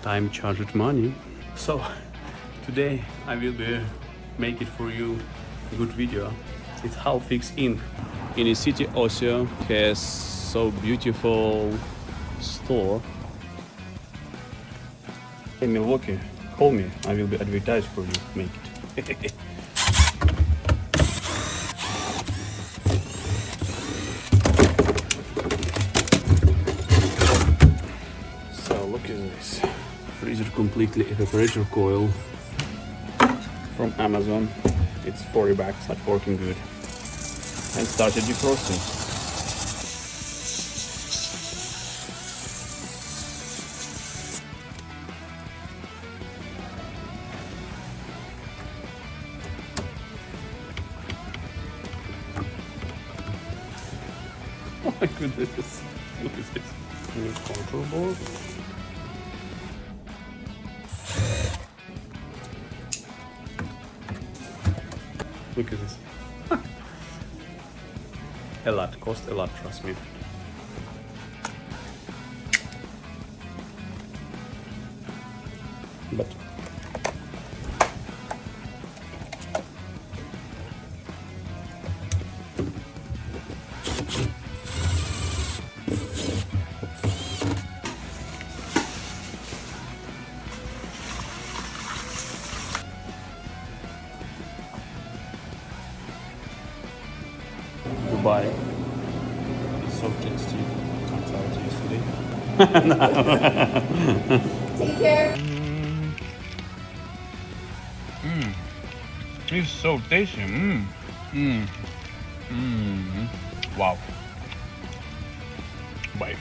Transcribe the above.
time charged money. So today I will be make it for you a good video. It's Halfix Inc. in the city also has so beautiful store. Hey Milwaukee, call me. I will be advertised for you. Make it. So look at this. Freezer completely evaporator coil from Amazon. It's $40, but working good. And started defrosting. Oh my goodness, look at this. New control board. Look at this. A lot, cost a lot, trust me. But Dubai. It's so tasty. Can't try it yesterday. Take care. It's so tasty. Wow. Bye.